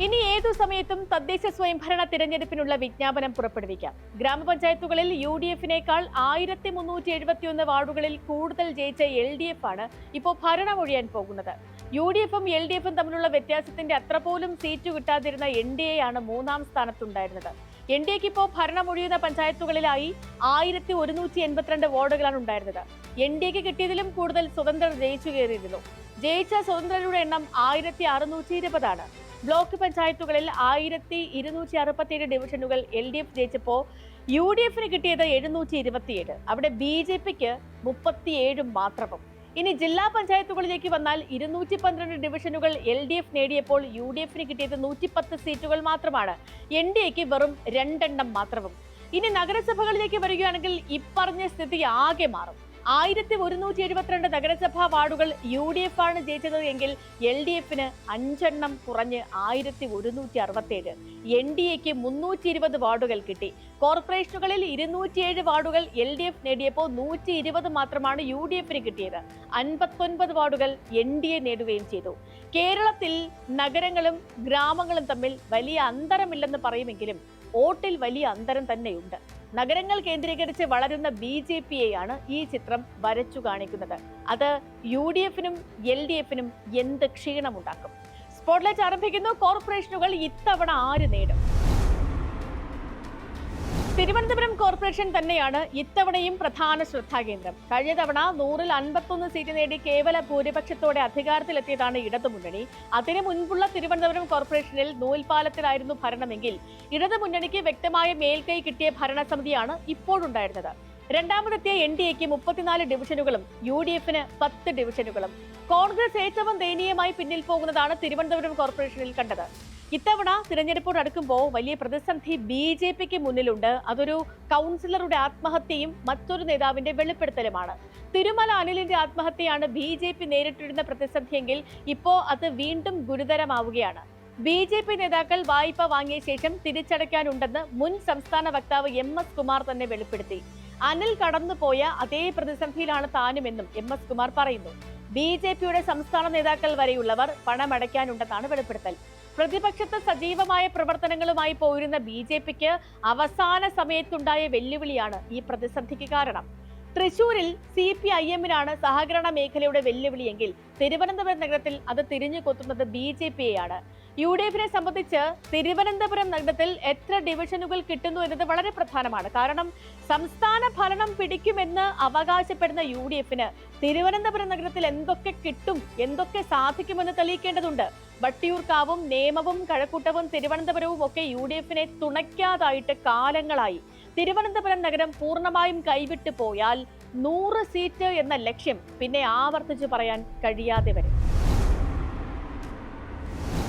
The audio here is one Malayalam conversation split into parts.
ഇനി ഏതു സമയത്തും തദ്ദേശ സ്വയംഭരണ തിരഞ്ഞെടുപ്പിനുള്ള വിജ്ഞാപനം പുറപ്പെടുവിക്കാം. ഗ്രാമപഞ്ചായത്തുകളിൽ UDF-നേക്കാൾ 1371 വാർഡുകളിൽ കൂടുതൽ ജയിച്ച LDF ആണ് ഇപ്പോൾ ഭരണമൊഴിയാൻ പോകുന്നത്. UDF-ഉം LDF-ഉം തമ്മിലുള്ള വ്യത്യാസത്തിന്റെ അത്ര പോലും സീറ്റ് കിട്ടാതിരുന്ന NDA ആണ് മൂന്നാം സ്ഥാനത്തുണ്ടായിരുന്നത്. NDAക്ക് ഇപ്പോൾ ഭരണമൊഴിയുന്ന പഞ്ചായത്തുകളിലായി 1182 വാർഡുകളാണ് ഉണ്ടായിരുന്നത്. NDAക്ക് കിട്ടിയതിലും കൂടുതൽ സ്വതന്ത്രർ ജയിച്ചു കയറിയിരുന്നു. ജയിച്ച സ്വതന്ത്രരുടെ എണ്ണം 1620 ആണ്. ബ്ലോക്ക് പഞ്ചായത്തുകളിൽ 1267 ഡിവിഷനുകൾ LDF ജയിച്ചപ്പോൾ UDF-ന് കിട്ടിയത് 727. അവിടെ BJPക്ക് 37 മാത്രവും. ഇനി ജില്ലാ പഞ്ചായത്തുകളിലേക്ക് വന്നാൽ 212 ഡിവിഷനുകൾ LDF നേടിയപ്പോൾ UDF-ന് കിട്ടിയത് 110 സീറ്റുകൾ മാത്രമാണ്. NDAക്ക് വെറും 2 എണ്ണം മാത്രവും. ഇനി നഗരസഭകളിലേക്ക് വരികയാണെങ്കിൽ ഇപ്പറഞ്ഞ സ്ഥിതി ആകെ മാറും. 1172 നഗരസഭാ വാർഡുകൾ UDF ആണ് ജയിച്ചത് എങ്കിൽ LDF-ന് 5 എണ്ണം കുറഞ്ഞ് 1167. NDAക്ക് 320 വാർഡുകൾ കിട്ടി. കോർപ്പറേഷനുകളിൽ 207 വാർഡുകൾ LDF നേടിയപ്പോൾ 120 മാത്രമാണ് UDF-ന് കിട്ടിയത്. 59 വാർഡുകൾ NDA നേടുകയും ചെയ്തു. കേരളത്തിൽ നഗരങ്ങളും ഗ്രാമങ്ങളും തമ്മിൽ വലിയ അന്തരമില്ലെന്ന് പറയുമെങ്കിലും വോട്ടിൽ വലിയ അന്തരം തന്നെയുണ്ട്. നഗരങ്ങൾ കേന്ദ്രീകരിച്ച് വളരുന്ന BJP-യെയാണ് ഈ ചിത്രം വരച്ചു കാണിക്കുന്നത്. അത് UDF-നും LDF-നും എന്ത് ക്ഷീണമുണ്ടാക്കും? സ്പോട്ട്ലൈറ്റ് ആരംഭിക്കുന്നു. കോർപ്പറേഷനുകൾ ഇത്തവണ ആര് നേടും? തിരുവനന്തപുരം കോർപ്പറേഷൻ തന്നെയാണ് ഇത്തവണയും പ്രധാന ശ്രദ്ധാകേന്ദ്രം. കഴിഞ്ഞ തവണ 100-ൽ 51 സീറ്റ് നേടി കേവല ഭൂരിപക്ഷത്തോടെ അധികാരത്തിലെത്തിയതാണ് ഇടതുമുന്നണി. അതിനു മുൻപുള്ള തിരുവനന്തപുരം കോർപ്പറേഷനിൽ നൂൽപാലത്തിലായിരുന്നു ഭരണമെങ്കിൽ ഇടതുമുന്നണിക്ക് വ്യക്തമായ മേൽക്കൈ കിട്ടിയ ഭരണസമിതിയാണ് ഇപ്പോഴുണ്ടായിരുന്നത്. രണ്ടാമതെത്തിയ NDAക്ക് 34 ഡിവിഷനുകളും UDF-ന് 10 ഡിവിഷനുകളും. കോൺഗ്രസ് ഏറ്റവും ദയനീയമായി പിന്നിൽ പോകുന്നതാണ് തിരുവനന്തപുരം കോർപ്പറേഷനിൽ കണ്ടത്. ഇത്തവണ തിരഞ്ഞെടുപ്പോട് അടുക്കുമ്പോൾ വലിയ പ്രതിസന്ധി BJPക്ക് മുന്നിലുണ്ട്. അതൊരു കൗൺസിലറുടെ ആത്മഹത്യയും മറ്റൊരു നേതാവിന്റെ വെളിപ്പെടുത്തലുമാണ്. തിരുമല അനിലിന്റെ ആത്മഹത്യയാണ് BJP നേരിട്ടിരുന്ന പ്രതിസന്ധിയെങ്കിൽ ഇപ്പോൾ അത് വീണ്ടും ഗുരുതരമാവുകയാണ്. BJP നേതാക്കൾ വായ്പ വാങ്ങിയ ശേഷം തിരിച്ചടയ്ക്കാനുണ്ടെന്ന് മുൻ സംസ്ഥാന വക്താവ് MS കുമാർ തന്നെ വെളിപ്പെടുത്തി. അനിൽ കടന്നുപോയ അതേ പ്രതിസന്ധിയിലാണ് താനുമെന്നും MS കുമാർ പറയുന്നു. BJPയുടെ സംസ്ഥാന നേതാക്കൾ വരെയുള്ളവർ പണമടയ്ക്കാനുണ്ടെന്നാണ് വെളിപ്പെടുത്തൽ. പ്രതിപക്ഷത്ത് സജീവമായ പ്രവർത്തനങ്ങളുമായി പോയിരുന്ന BJPക്ക് അവസാന സമയത്തുണ്ടായ വെല്ലുവിളിയാണ് ഈ പ്രതിസന്ധിക്ക് കാരണം. തൃശൂരിൽ CPIM-നാണ് സഹകരണ മേഖലയുടെ വെല്ലുവിളിയെങ്കിൽ തിരുവനന്തപുരം നഗരത്തിൽ അത് തിരിഞ്ഞു കൊത്തുന്നത് BJP-യെയാണ്. UDF-നെ സംബന്ധിച്ച് തിരുവനന്തപുരം നഗരത്തിൽ എത്ര ഡിവിഷനുകൾ കിട്ടുന്നു എന്നത് വളരെ പ്രധാനമാണ്. കാരണം സംസ്ഥാന ഭരണം പിടിക്കുമെന്ന് അവകാശപ്പെടുന്ന UDF-ന് തിരുവനന്തപുരം നഗരത്തിൽ എന്തൊക്കെ കിട്ടും, എന്തൊക്കെ സാധിക്കുമെന്ന് തെളിയിക്കേണ്ടതുണ്ട്. വട്ടിയൂർക്കാവും നേമവും കഴക്കൂട്ടവും തിരുവനന്തപുരവും ഒക്കെ UDF-നെ തുണയ്ക്കാതായിട്ട് കാലങ്ങളായി. തിരുവനന്തപുരം നഗരം പൂർണ്ണമായും കൈവിട്ടു പോയാൽ 100 സീറ്റ് എന്ന ലക്ഷ്യം പിന്നെ ആവർത്തിച്ചു പറയാൻ കഴിയാതെ വരും.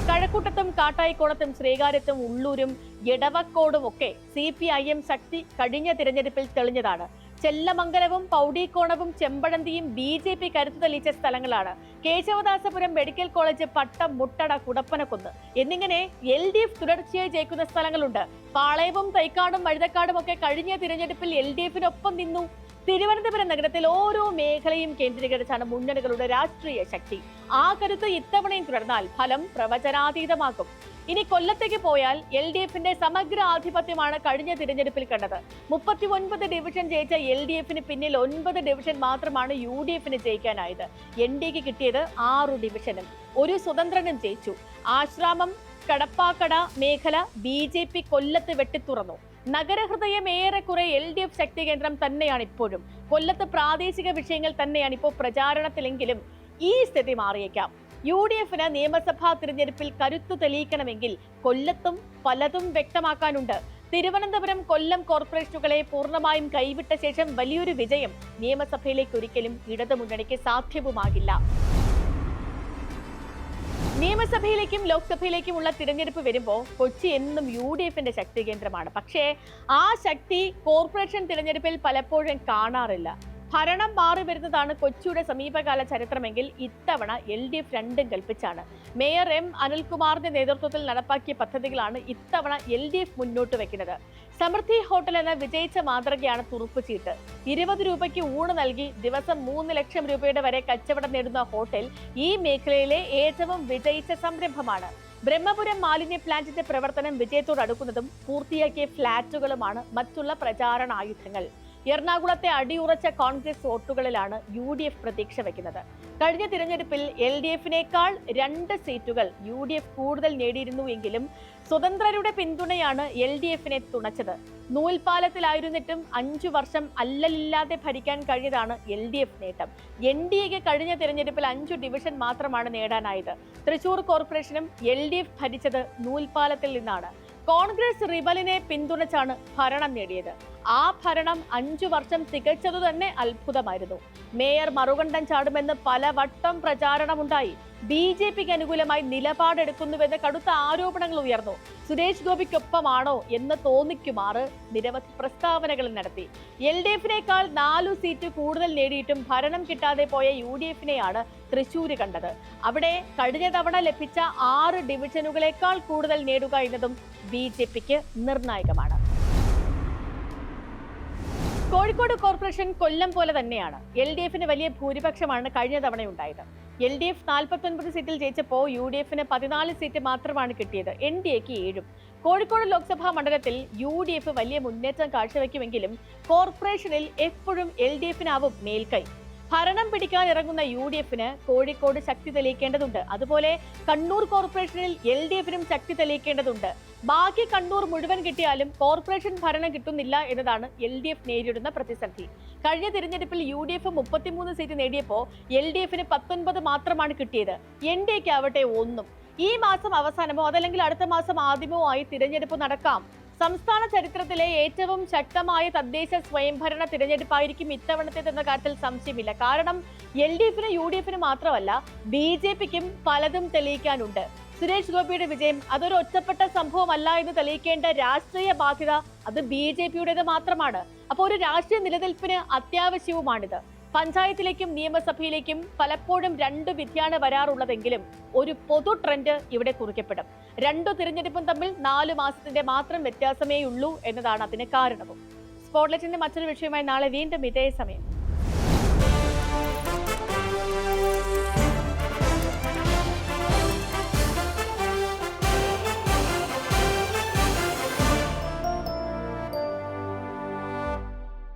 കഴക്കൂട്ടത്തും കാട്ടായിക്കോണത്തും ശ്രീകാര്യത്തും ഉള്ളൂരും എടവക്കോടും ഒക്കെ CPIM ശക്തി കഴിഞ്ഞ തിരഞ്ഞെടുപ്പിൽ തെളിഞ്ഞതാണ്. ചെല്ലമംഗലവും പൗടിക്കോണവും ചെമ്പഴന്തിയും BJP കരുത്തു തെളിയിച്ച സ്ഥലങ്ങളാണ്. കേശവദാസപുരം മെഡിക്കൽ കോളേജ്, പട്ടം, മുട്ടട, കുടപ്പനക്കുന്ന് എന്നിങ്ങനെ LDF തുടർച്ചയായി ജയിക്കുന്ന സ്ഥലങ്ങളുണ്ട്. പാളയവും തൈക്കാടും വഴുതക്കാടും ഒക്കെ കഴിഞ്ഞ തിരഞ്ഞെടുപ്പിൽ LDF-നൊപ്പം നിന്നു. തിരുവനന്തപുരം നഗരത്തിൽ ഓരോ മേഖലയും കേന്ദ്രീകരിച്ചാണ് മുന്നണികളുടെ രാഷ്ട്രീയ ശക്തി. ആ കരുത്ത് ഇത്തവണയും തുടർന്നാൽ ഫലം പ്രവചനാതീതമാക്കും. ഇനി കൊല്ലത്തേക്ക് പോയാൽ LDF-ന്റെ സമഗ്ര ആധിപത്യമാണ് കഴിഞ്ഞ തിരഞ്ഞെടുപ്പിൽ കണ്ടത്. 39 ഡിവിഷൻ ജയിച്ച LDF-ന് പിന്നിൽ 9 ഡിവിഷൻ മാത്രമാണ് UDF-ന് ജയിക്കാനായത്. NDAക്ക് കിട്ടിയത് 6 ഡിവിഷനും 1 സ്വതന്ത്രനും ജയിച്ചു. ആശ്രാമം, കടപ്പാക്കട മേഖല BJP കൊല്ലത്ത് വെട്ടിത്തുറന്നു. നഗരഹൃദയം ഏറെക്കുറെ LDF ശക്തി കേന്ദ്രം തന്നെയാണ് ഇപ്പോഴും. കൊല്ലത്ത് പ്രാദേശിക വിഷയങ്ങൾ തന്നെയാണ് ഇപ്പോൾ പ്രചാരണത്തിലെങ്കിലും ഈ സ്ഥിതി മാറിയേക്കാം. UDF-ന് നിയമസഭാ തിരഞ്ഞെടുപ്പിൽ കരുത്തു തെളിയിക്കണമെങ്കിൽ കൊല്ലത്തും പലതും വ്യക്തമാക്കാനുണ്ട്. തിരുവനന്തപുരം, കൊല്ലം കോർപ്പറേഷനുകളെ പൂർണ്ണമായും കൈവിട്ട ശേഷം വലിയൊരു വിജയം നിയമസഭയിലേക്ക് ഒരിക്കലും ഇടതുമുന്നണിക്ക് സാധ്യവുമാകില്ല. നിയമസഭയിലേക്കും ലോക്സഭയിലേക്കുമുള്ള തിരഞ്ഞെടുപ്പ് വരുമ്പോൾ കൊച്ചി എന്നും UDF-ന്റെ ശക്തി കേന്ദ്രമാണ്. പക്ഷേ ആ ശക്തി കോർപ്പറേഷൻ തിരഞ്ഞെടുപ്പിൽ പലപ്പോഴും കാണാറില്ല. ഭരണം മാറി വരുന്നതാണ് കൊച്ചിയുടെ സമീപകാല ചരിത്രമെങ്കിൽ ഇത്തവണ LDF രണ്ടും കൽപ്പിച്ചാണ്. മേയർ അനിൽകുമാറിന്റെ നേതൃത്വത്തിൽ നടപ്പാക്കിയ പദ്ധതികളാണ് ഇത്തവണ LDF മുന്നോട്ട് വെക്കുന്നത്. സമൃദ്ധി ഹോട്ടൽ എന്ന വിജയിച്ച മാതൃകയാണ് തുറുപ്പുചീട്ട്. 20 രൂപയ്ക്ക് ഊണ് നൽകി ദിവസം 3 ലക്ഷം രൂപയുടെ വരെ കച്ചവടം നേടുന്ന ഹോട്ടൽ ഈ മേഖലയിലെ ഏറ്റവും വിജയിച്ച സംരംഭമാണ്. ബ്രഹ്മപുരം മാലിന്യ പ്ലാന്റിന്റെ പ്രവർത്തനം വിജയത്തോടടുക്കുന്നതും പൂർത്തിയാക്കിയ ഫ്ളാറ്റുകളുമാണ് മറ്റുള്ള പ്രചാരണ ആയുധങ്ങൾ. എറണാകുളത്തെ അടിയുറച്ച കോൺഗ്രസ് വോട്ടുകളിലാണ് UDF പ്രതീക്ഷ വയ്ക്കുന്നത്. കഴിഞ്ഞ തിരഞ്ഞെടുപ്പിൽ LDFിനേക്കാൾ 2 സീറ്റുകൾ UDF കൂടുതൽ നേടിയിരുന്നു എങ്കിലും സ്വതന്ത്രരുടെ പിന്തുണയാണ് LDFിനെ തുണച്ചത്. നൂൽപാലത്തിലായിരുന്നിട്ടും 5 വർഷം അല്ലലില്ലാതെ ഭരിക്കാൻ കഴിഞ്ഞതാണ് LDF നേട്ടം. NDAക്ക് കഴിഞ്ഞ തിരഞ്ഞെടുപ്പിൽ 5 ഡിവിഷൻ മാത്രമാണ് നേടാനായത്. തൃശൂർ കോർപ്പറേഷനും LDF ഭരിച്ചത് നൂൽപാലത്തിൽ നിന്നാണ്. കോൺഗ്രസ് റിബലിനെ പിന്തുണച്ചാണ് ഭരണം നേടിയത്. ആ ഭരണം 5 വർഷം തികച്ചതു തന്നെ അത്ഭുതമായിരുന്നു. മേയർ മറുകണ്ഠം ചാടുമെന്ന് പലവട്ടം പ്രചാരണമുണ്ടായി. BJPക്ക് അനുകൂലമായി നിലപാടെടുക്കുന്നുവെന്ന് കടുത്ത ആരോപണങ്ങൾ ഉയർന്നു. സുരേഷ് ഗോപിക്കൊപ്പമാണോ എന്ന് തോന്നിക്കുമാറ് നിരവധി പ്രസ്താവനകൾ നടത്തി. LDFിനേക്കാൾ 4 സീറ്റ് കൂടുതൽ നേടിയിട്ടും ഭരണം കിട്ടാതെ പോയ UDFിനെയാണ് തൃശ്ശൂര് കണ്ടത്. അവിടെ കഴിഞ്ഞ തവണ ലഭിച്ച 6 ഡിവിഷനുകളേക്കാൾ കൂടുതൽ നേടുക എന്നതും BJPക്ക് നിർണായകമാണ്. കോഴിക്കോട് കോർപ്പറേഷൻ കൊല്ലം പോലെ തന്നെയാണ്. LDFിന് വലിയ ഭൂരിപക്ഷമാണ് കഴിഞ്ഞ തവണയുണ്ടായത്. LDF 49 സീറ്റിൽ ജയിച്ചപ്പോൾ UDFിന് 14 സീറ്റ് മാത്രമാണ് കിട്ടിയത്. NDAക്ക് 7. കോഴിക്കോട് ലോക്സഭാ മണ്ഡലത്തിൽ UDF വലിയ മുന്നേറ്റം കാഴ്ചവെക്കുമെങ്കിലും കോർപ്പറേഷനിൽ എപ്പോഴും LDFിനാവും മേൽക്കൈ. ഭരണം പിടിക്കാൻ ഇറങ്ങുന്ന UDFിന് കോഴിക്കോട് ശക്തി തെളിയിക്കേണ്ടതുണ്ട്. അതുപോലെ കണ്ണൂർ കോർപ്പറേഷനിൽ LDFിനും ശക്തി തെളിയിക്കേണ്ടതുണ്ട്. ബാക്കി കണ്ണൂർ മുഴുവൻ കിട്ടിയാലും കോർപ്പറേഷൻ ഭരണം കിട്ടുന്നില്ല എന്നതാണ് LDF നേരിടുന്ന പ്രതിസന്ധി. കഴിഞ്ഞ തിരഞ്ഞെടുപ്പിൽ UDF 33 സീറ്റ് നേടിയപ്പോൾ LDFിന് 19 മാത്രമാണ് കിട്ടിയത്. NDAക്ക് ആവട്ടെ 1. ഈ മാസം അവസാനമോ അതല്ലെങ്കിൽ അടുത്ത മാസം ആദ്യമോ ആയി തിരഞ്ഞെടുപ്പ് നടക്കാം. സംസ്ഥാന ചരിത്രത്തിലെ ഏറ്റവും ശക്തമായ തദ്ദേശ സ്വയംഭരണ തിരഞ്ഞെടുപ്പായിരിക്കും ഇത്തവണത്തേതെന്ന കാര്യത്തിൽ സംശയമില്ല. കാരണം LDFിനും UDFിനും മാത്രമല്ല BJPക്കും പലതും തെളിയിക്കാനുണ്ട്. സുരേഷ് ഗോപിയുടെ വിജയം അതൊരു ഒറ്റപ്പെട്ട സംഭവമല്ല എന്ന് തെളിയിക്കേണ്ട രാഷ്ട്രീയ ബാധ്യത അത് BJPയുടേത് മാത്രമാണ്. അപ്പോൾ ഒരു രാഷ്ട്രീയ നിലനിൽപ്പിന് അത്യാവശ്യവുമാണിത്. പഞ്ചായത്തിലേക്കും നിയമസഭയിലേക്കും പലപ്പോഴും 2 വിധിയാണ് വരാറുള്ളതെങ്കിലും ഒരു പൊതു ട്രെൻഡ് ഇവിടെ കുറിക്കപ്പെടും. 2 തിരഞ്ഞെടുപ്പും തമ്മിൽ 4 മാസത്തിന്റെ മാത്രം വ്യത്യാസമേ ഉള്ളൂ എന്നതാണ് അതിന് കാരണവും. സ്പോട്ട്ലൈറ്റിന്റെ മറ്റൊരു വിഷയമായി നാളെ വീണ്ടും ഇതേ സമയം